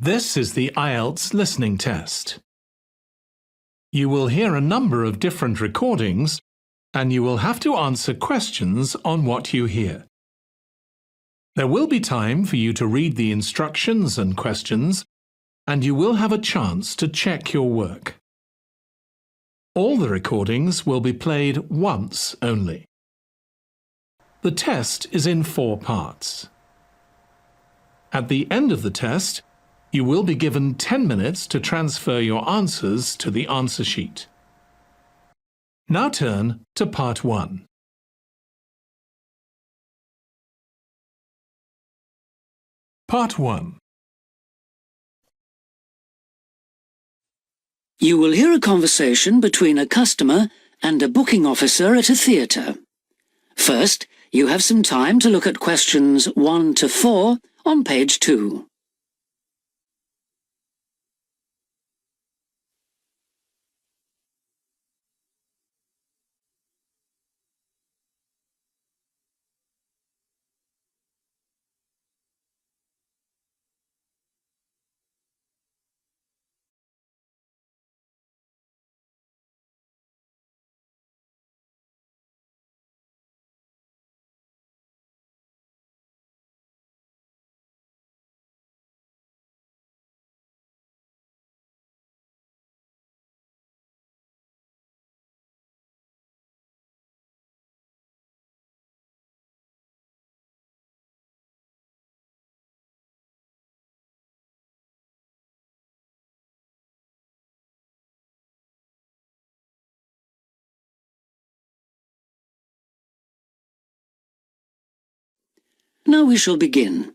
This is the IELTS listening test. You will hear a number of different recordings and you will have to answer questions on what you hear. There will be time for you to read the instructions and questions, and you will have a chance to check your work. All the recordings will be played once only. The test is in 4 parts. At the end of the test, you will be given 10 minutes to transfer your answers to the answer sheet. Now turn to Part 1. Part 1. You will hear a conversation between a customer and a booking officer at a theatre. First, you have some time to look at questions 1 to 4 on page 2. Now we shall begin.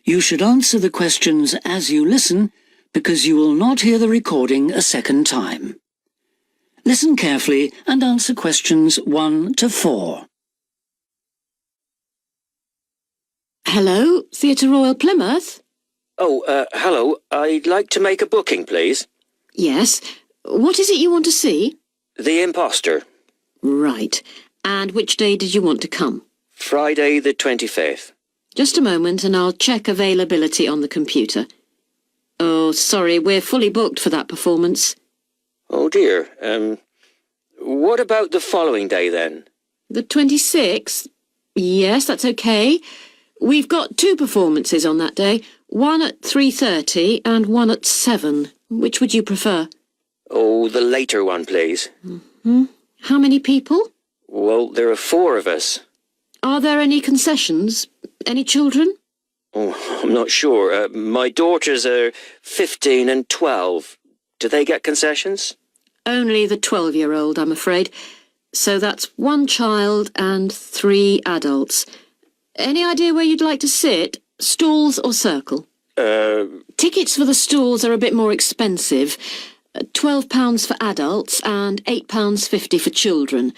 You should answer the questions as you listen, because you will not hear the recording a second time. Listen carefully and answer questions 1 to 4. Hello, Theatre Royal Plymouth? Hello. I'd like to make a booking, please. Yes. What is it you want to see? The Imposter. Right. And which day did you want to come? Friday the 25th. Just a moment and I'll check availability on the computer. Oh, sorry, we're fully booked for that performance. Oh dear. What about the following day then? The 26th? Yes, that's okay. We've got 2 performances on that day, one at 3:30 and one at 7. Which would you prefer? Oh, the later one, please. How many people? Well, there are 4 of us. Are there any concessions? Any children? Oh, I'm not sure. My daughters are 15 and 12. Do they get concessions? Only the 12-year-old, I'm afraid. So that's 1 child and 3 adults. Any idea where you'd like to sit? Stalls or circle? Tickets for the stalls are a bit more expensive. £12 for adults and £8.50 for children.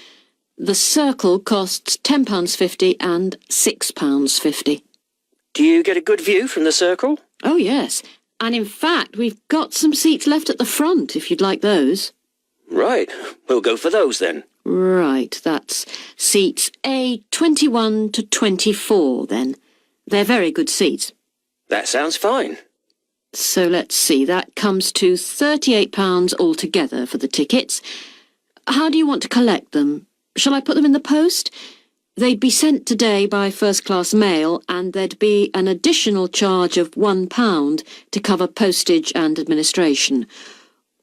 The circle costs £10.50 and £6.50. Do you get a good view from the circle? Oh, yes. And in fact, we've got some seats left at the front, if you'd like those. Right. We'll go for those then. Right, that's seats A21 to 24 then. They're very good seats. That sounds fine. So let's see, that comes to £38 altogether for the tickets. How do you want to collect them? Shall I put them in the post? They'd be sent today by first-class mail and there'd be an additional charge of £1 to cover postage and administration.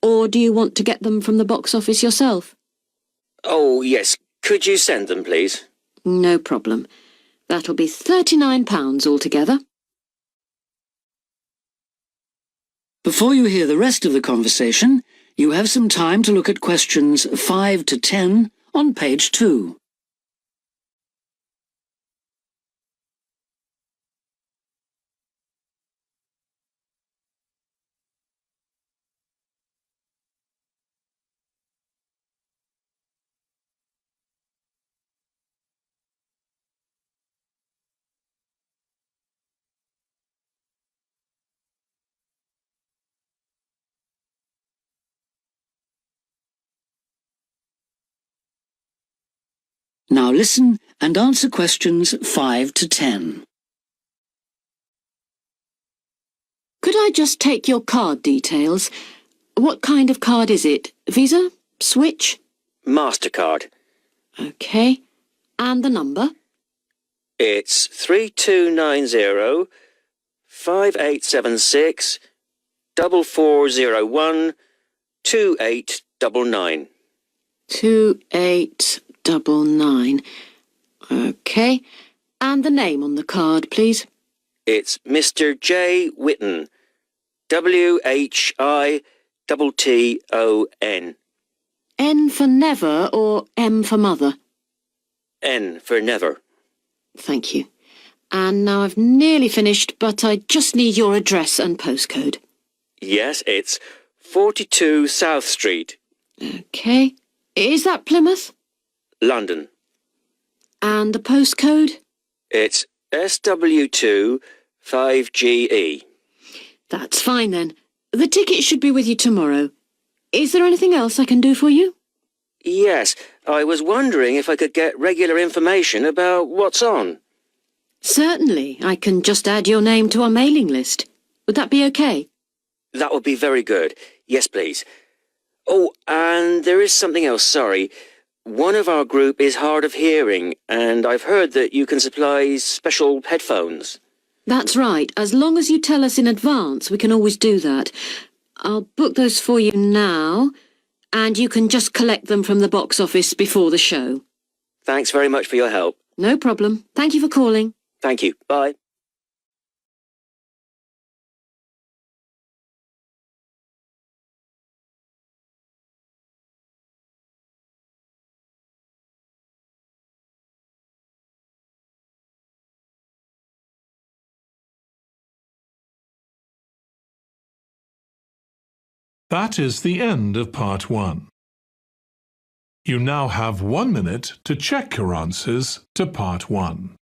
Or do you want to get them from the box office yourself? Oh, yes. Could you send them, please? No problem. That'll be £39 altogether. Before you hear the rest of the conversation, you have some time to look at questions 5 to 10 on page 2. Now listen and answer questions 5 to 10. Could I just take your card details? What kind of card is it? Visa? Switch? MasterCard. OK. And the number? It's 3290 5876 4401 2899. 2899. OK. And the name on the card, please? It's Mr. J. Whitton. WHITTON. N for never or M for mother? N for never. Thank you. And now I've nearly finished, but I just need your address and postcode. Yes, it's 42 South Street, OK. Is that Plymouth? London. And the postcode? It's SW2 5GE. That's fine then. The ticket should be with you tomorrow. Is there anything else I can do for you? Yes, I was wondering if I could get regular information about what's on. Certainly. I can just add your name to our mailing list. Would that be OK? That would be very good. Yes, please. Oh, and there is something else, sorry. One of our group is hard of hearing, and I've heard that you can supply special headphones. That's right. As long as you tell us in advance, we can always do that. I'll book those for you now, and you can just collect them from the box office before the show. Thanks very much for your help. No problem. Thank you for calling. Thank you. Bye. That is the end of part 1. You now have 1 minute to check your answers to part 1.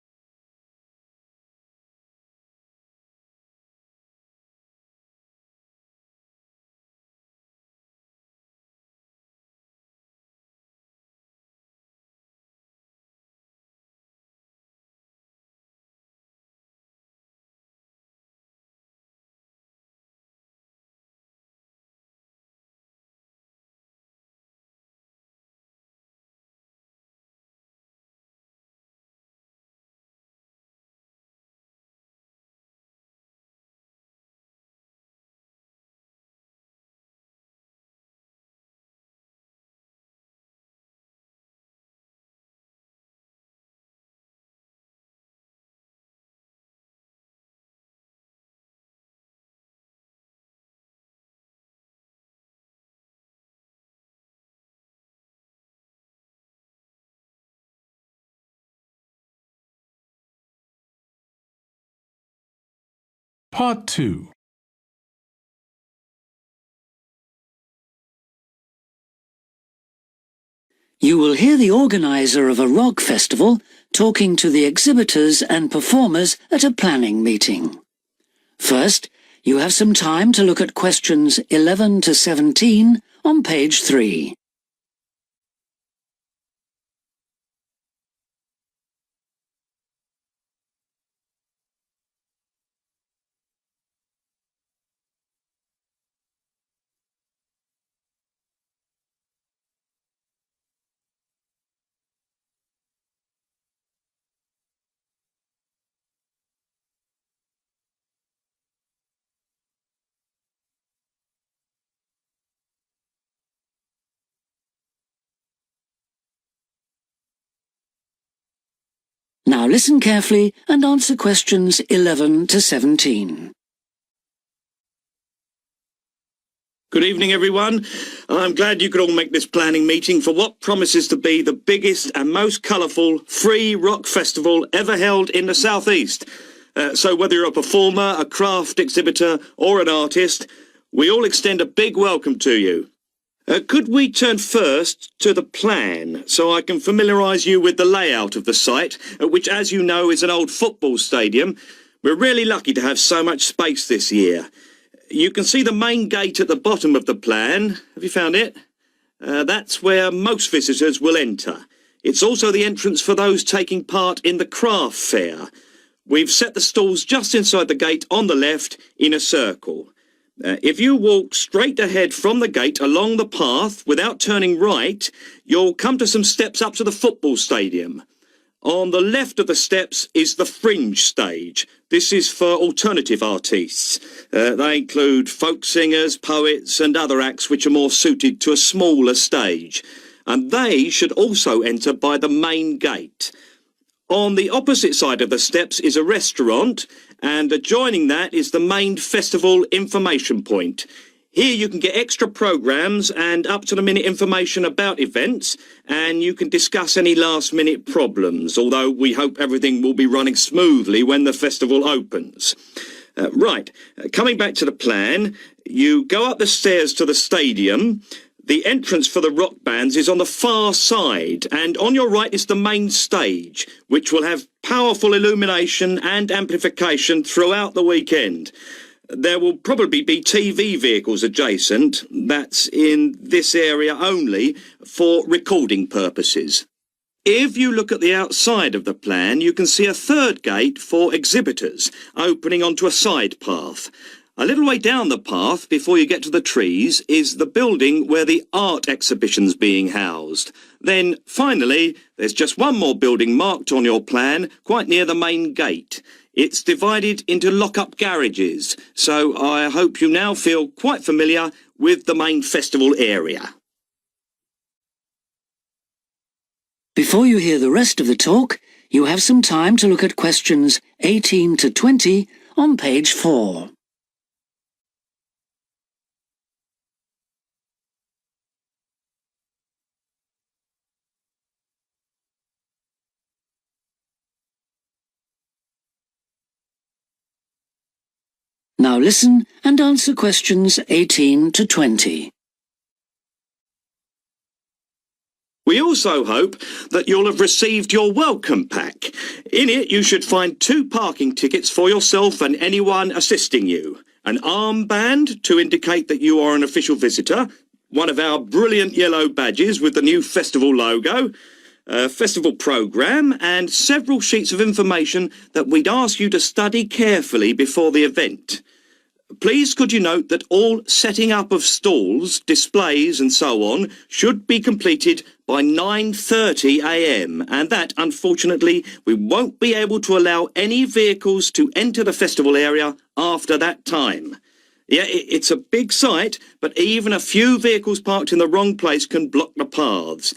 Part 2. You will hear the organizer of a rock festival talking to the exhibitors and performers at a planning meeting. First, you have some time to look at questions 11 to 17 on page 3. Now listen carefully and answer questions 11 to 17. Good evening, everyone. I'm glad you could all make this planning meeting for what promises to be the biggest and most colourful free rock festival ever held in the Southeast. So whether you're a performer, a craft exhibitor or an artist, we all extend a big welcome to you. Could we turn first to the plan so I can familiarise you with the layout of the site, which, as you know, is an old football stadium. We're really lucky to have so much space this year. You can see the main gate at the bottom of the plan. Have you found it? That's where most visitors will enter. It's also the entrance for those taking part in the craft fair. We've set the stalls just inside the gate on the left in a circle. If you walk straight ahead from the gate along the path without turning right, you'll come to some steps up to the football stadium. On the left of the steps is the fringe stage. This is for alternative artists. They include folk singers, poets and other acts which are more suited to a smaller stage. And they should also enter by the main gate. On the opposite side of the steps is a restaurant, and adjoining that is the main festival information point. Here you can get extra programmes and up-to-the-minute information about events, and you can discuss any last-minute problems, although we hope everything will be running smoothly when the festival opens. Coming back to the plan, you go up the stairs to the stadium. The entrance for the rock bands is on the far side, and on your right is the main stage, which will have powerful illumination and amplification throughout the weekend. There will probably be TV vehicles adjacent, that's in this area only, for recording purposes. If you look at the outside of the plan, you can see a third gate for exhibitors, opening onto a side path. A little way down the path, before you get to the trees, is the building where the art exhibition's being housed. Then, finally, there's just one more building marked on your plan, quite near the main gate. It's divided into lock-up garages, so I hope you now feel quite familiar with the main festival area. Before you hear the rest of the talk, you have some time to look at questions 18 to 20 on page 4. Now listen and answer questions 18 to 20. We also hope that you'll have received your welcome pack. In it, you should find 2 parking tickets for yourself and anyone assisting you, an armband to indicate that you are an official visitor, one of our brilliant yellow badges with the new festival logo, a festival programme, and several sheets of information that we'd ask you to study carefully before the event. Please could you note that all setting up of stalls, displays and so on should be completed by 9:30 a.m. and that, unfortunately, we won't be able to allow any vehicles to enter the festival area after that time. Yeah, it's a big site, but even a few vehicles parked in the wrong place can block the paths.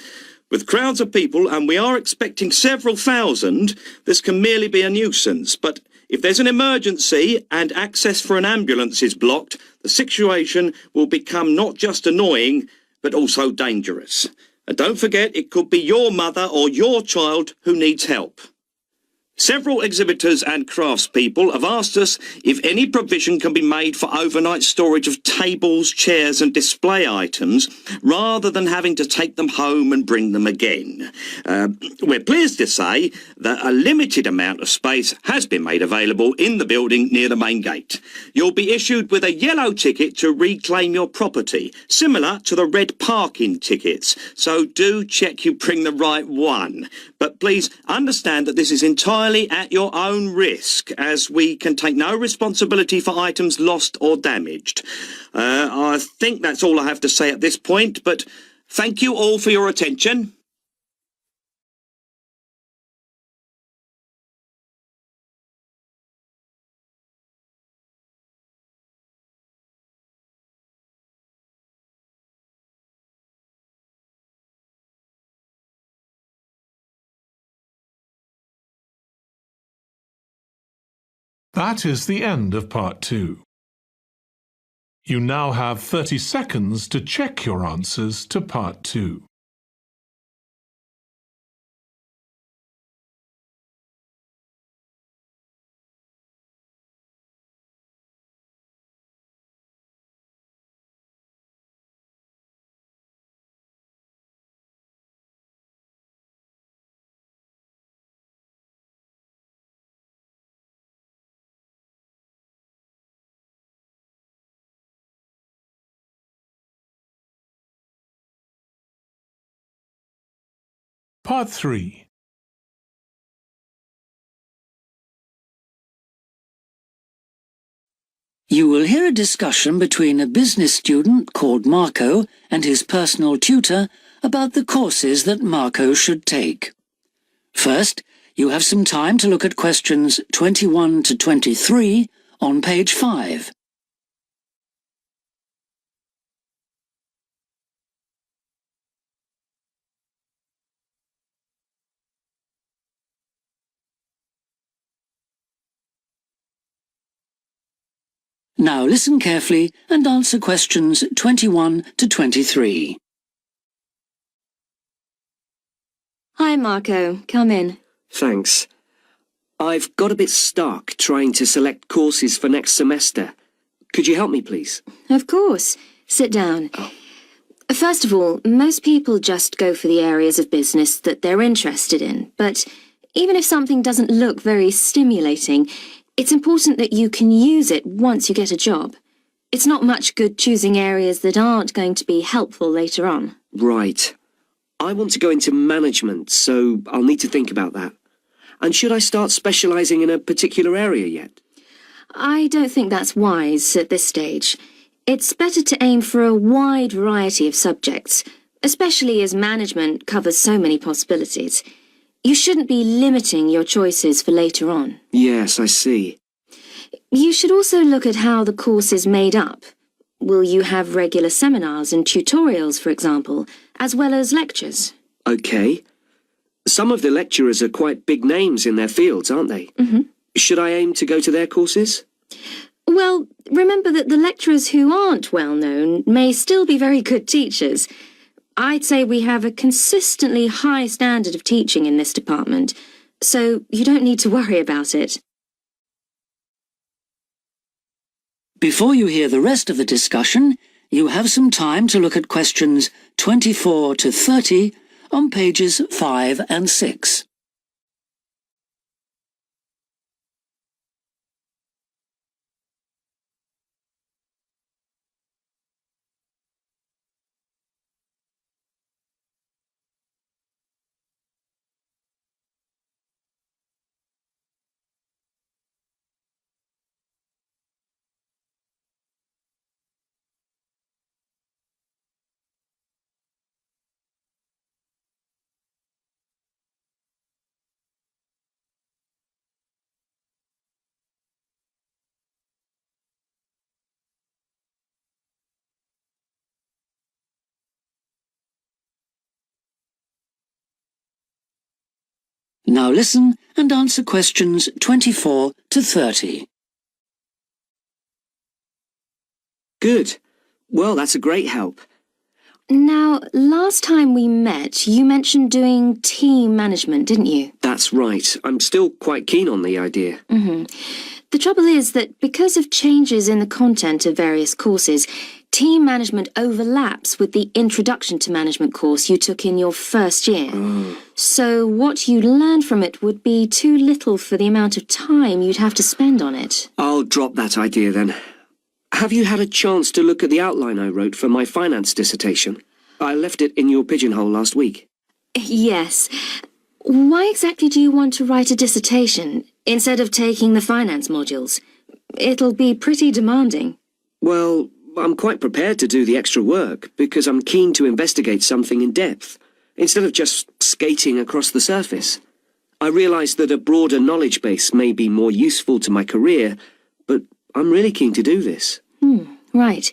With crowds of people, and we are expecting several thousand, this can merely be a nuisance, but if there's an emergency and access for an ambulance is blocked, the situation will become not just annoying, but also dangerous. And don't forget, it could be your mother or your child who needs help. Several exhibitors and craftspeople have asked us if any provision can be made for overnight storage of tables, chairs and display items rather than having to take them home and bring them again. We're pleased to say that a limited amount of space has been made available in the building near the main gate. You'll be issued with a yellow ticket to reclaim your property, similar to the red parking tickets, so do check you bring the right one. But please understand that this is entirely at your own risk, as we can take no responsibility for items lost or damaged. I think that's all I have to say at this point, but thank you all for your attention. That is the end of part 2. You now have 30 seconds to check your answers to part 2. Part 3. You will hear a discussion between a business student called Marco and his personal tutor about the courses that Marco should take. First, you have some time to look at questions 21 to 23 on page 5. Now listen carefully and answer questions 21 to 23. Hi, Marco. Come in. Thanks. I've got a bit stuck trying to select courses for next semester. Could you help me, please? Of course. Sit down. First of all, most people just go for the areas of business that they're interested in, but even if something doesn't look very stimulating, it's important that you can use it once you get a job. It's not much good choosing areas that aren't going to be helpful later on. Right. I want to go into management, so I'll need to think about that. And should I start specialising in a particular area yet? I don't think that's wise at this stage. It's better to aim for a wide variety of subjects, especially as management covers so many possibilities. You shouldn't be limiting your choices for later on. Yes, I see. You should also look at how the course is made up. Will you have regular seminars and tutorials, for example, as well as lectures? OK. Some of the lecturers are quite big names in their fields, aren't they? Mm-hmm. Should I aim to go to their courses? Well, remember that the lecturers who aren't well known may still be very good teachers. I'd say we have a consistently high standard of teaching in this department, so you don't need to worry about it. Before you hear the rest of the discussion, you have some time to look at questions 24 to 30 on pages 5 and 6. Now listen and answer questions 24 to 30. Good. Well, that's a great help. Now, last time we met, you mentioned doing team management, didn't you? That's right. I'm still quite keen on the idea. Mm-hmm. The trouble is that because of changes in the content of various courses, team management overlaps with the Introduction to Management course you took in your first year. So what you learn from it would be too little for the amount of time you'd have to spend on it. I'll drop that idea then. Have you had a chance to look at the outline I wrote for my finance dissertation? I left it in your pigeonhole last week. Yes. Why exactly do you want to write a dissertation instead of taking the finance modules? It'll be pretty demanding. Well, I'm quite prepared to do the extra work because I'm keen to investigate something in depth, instead of just skating across the surface. I realise that a broader knowledge base may be more useful to my career, but I'm really keen to do this. Right.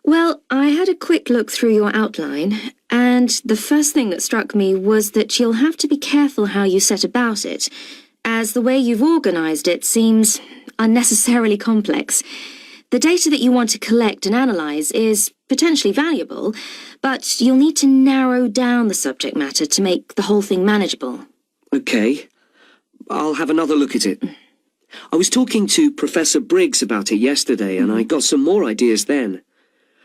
Well, I had a quick look through your outline, and the first thing that struck me was that you'll have to be careful how you set about it, as the way you've organised it seems unnecessarily complex. The data that you want to collect and analyse is potentially valuable, but you'll need to narrow down the subject matter to make the whole thing manageable. OK. I'll have another look at it. I was talking to Professor Briggs about it yesterday, and I got some more ideas then.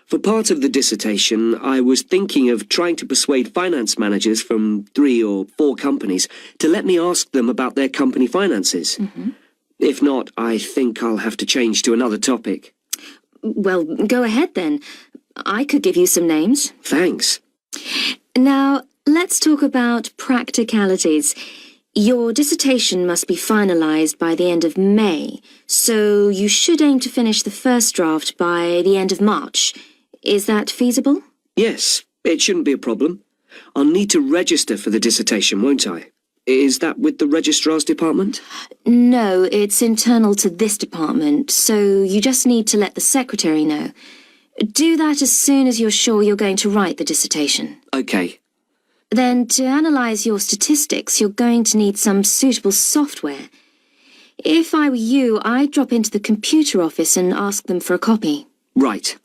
For part of the dissertation, I was thinking of trying to persuade finance managers from 3 or 4 companies to let me ask them about their company finances. If not, I think I'll have to change to another topic. Well, go ahead then. I could give you some names. Thanks. Now, let's talk about practicalities. Your dissertation must be finalised by the end of May, so you should aim to finish the first draft by the end of March. Is that feasible? Yes, it shouldn't be a problem. I'll need to register for the dissertation, won't I? Is that with the registrar's department? No, it's internal to this department, so you just need to let the secretary know. Do that as soon as you're sure you're going to write the dissertation. Okay. Then, to analyse your statistics, you're going to need some suitable software. If I were you, I'd drop into the computer office and ask them for a copy. Right.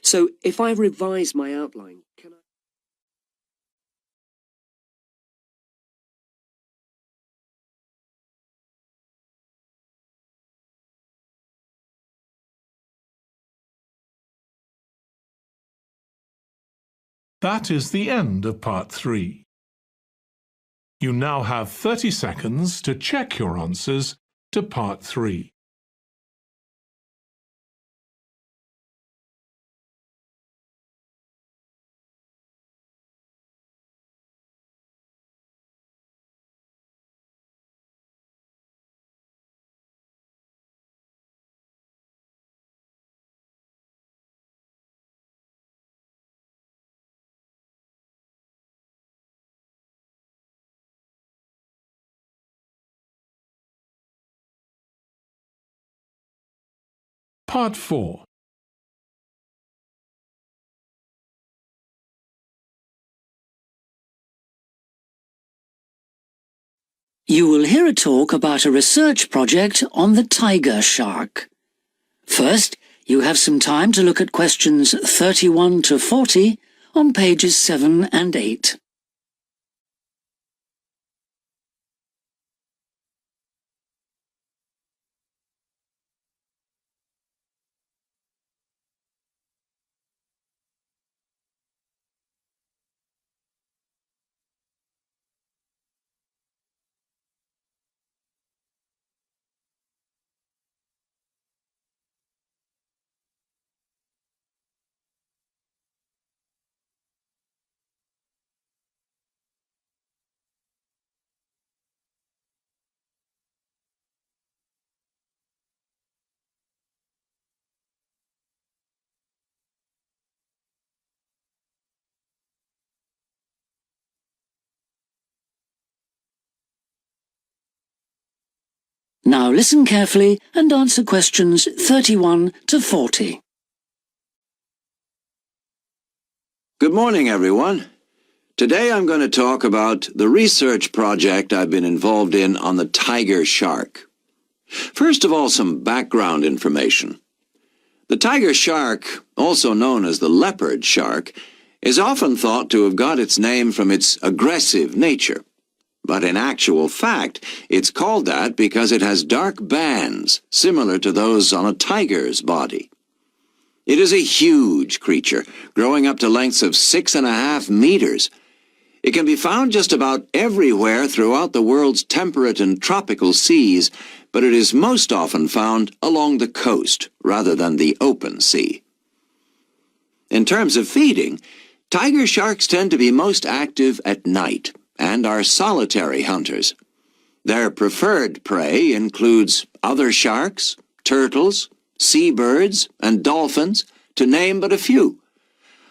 So, if I revise my outline, can I... That is the end of part 3. You now have 30 seconds to check your answers to part 3. Part 4. You will hear a talk about a research project on the tiger shark. First, you have some time to look at questions 31 to 40 on pages 7 and 8. Now listen carefully and answer questions 31 to 40. Good morning, everyone. Today I'm going to talk about the research project I've been involved in on the tiger shark. First of all, some background information. The tiger shark, also known as the leopard shark, is often thought to have got its name from its aggressive nature. But in actual fact, it's called that because it has dark bands, similar to those on a tiger's body. It is a huge creature, growing up to lengths of 6.5 meters. It can be found just about everywhere throughout the world's temperate and tropical seas, but it is most often found along the coast rather than the open sea. In terms of feeding, tiger sharks tend to be most active at night and are solitary hunters. Their preferred prey includes other sharks, turtles, seabirds, and dolphins, to name but a few.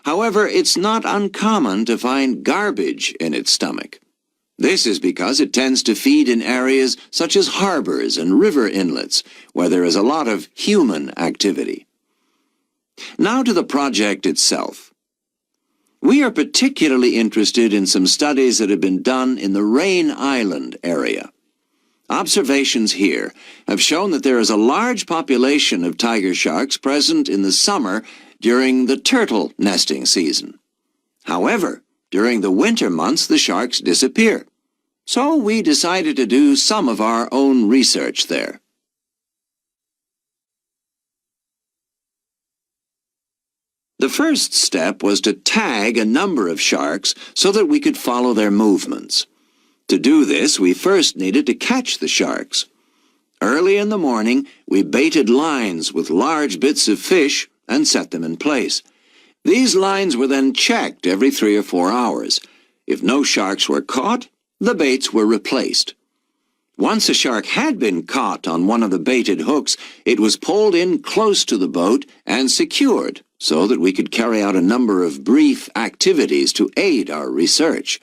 However, it's not uncommon to find garbage in its stomach. This is because it tends to feed in areas such as harbors and river inlets, where there is a lot of human activity. Now to the project itself. We are particularly interested in some studies that have been done in the Rain Island area. Observations here have shown that there is a large population of tiger sharks present in the summer during the turtle nesting season. However, during the winter months the sharks disappear. So we decided to do some of our own research there. The first step was to tag a number of sharks so that we could follow their movements. To do this, we first needed to catch the sharks. Early in the morning, we baited lines with large bits of fish and set them in place. These lines were then checked every 3 or 4 hours. If no sharks were caught, the baits were replaced. Once a shark had been caught on one of the baited hooks, it was pulled in close to the boat and secured so that we could carry out a number of brief activities to aid our research.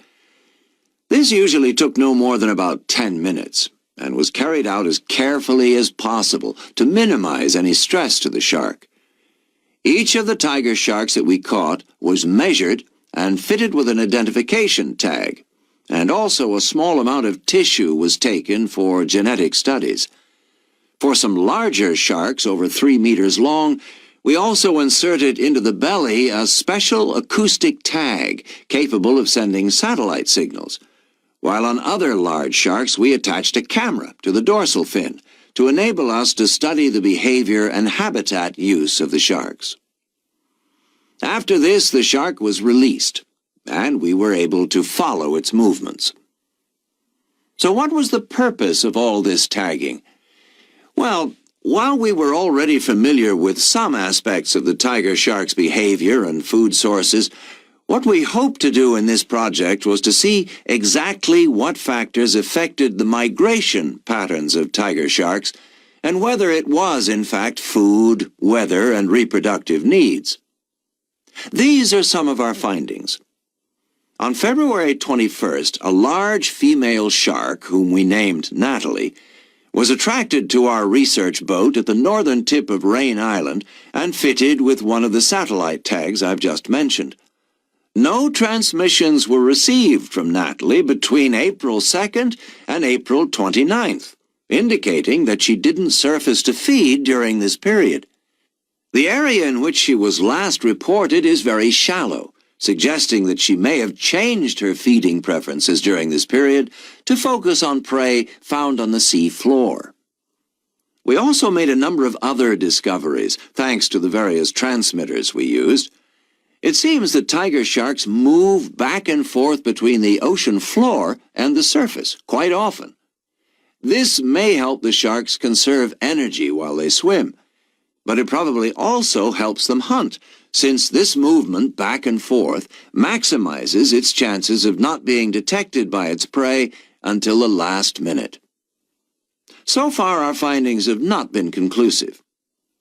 This usually took no more than about 10 minutes and was carried out as carefully as possible to minimize any stress to the shark. Each of the tiger sharks that we caught was measured and fitted with an identification tag, and also a small amount of tissue was taken for genetic studies. For some larger sharks over 3 meters long, we also inserted into the belly a special acoustic tag capable of sending satellite signals, while on other large sharks we attached a camera to the dorsal fin to enable us to study the behavior and habitat use of the sharks. After this, the shark was released, and we were able to follow its movements. So what was the purpose of all this tagging? Well, while we were already familiar with some aspects of the tiger shark's behavior and food sources, what we hoped to do in this project was to see exactly what factors affected the migration patterns of tiger sharks and whether it was, in fact, food, weather, and reproductive needs. These are some of our findings. On February 21st, a large female shark, whom we named Natalie, was attracted to our research boat at the northern tip of Rain Island and fitted with one of the satellite tags I've just mentioned. No transmissions were received from Natalie between April 2nd and April 29th, indicating that she didn't surface to feed during this period. The area in which she was last reported is very shallow, suggesting that she may have changed her feeding preferences during this period to focus on prey found on the sea floor. We also made a number of other discoveries, thanks to the various transmitters we used. It seems that tiger sharks move back and forth between the ocean floor and the surface quite often. This may help the sharks conserve energy while they swim, but it probably also helps them hunt, since this movement back and forth maximizes its chances of not being detected by its prey until the last minute. So far, our findings have not been conclusive.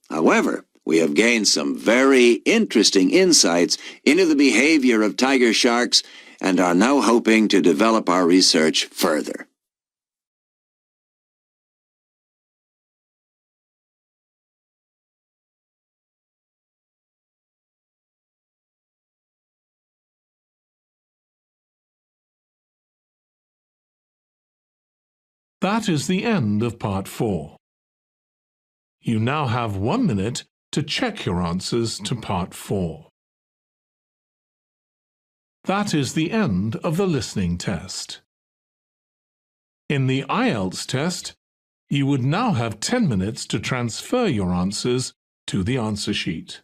However, we have gained some very interesting insights into the behavior of tiger sharks and are now hoping to develop our research further. That is the end of Part 4. You now have 1 minute to check your answers to Part 4. That is the end of the listening test. In the IELTS test, you would now have 10 minutes to transfer your answers to the answer sheet.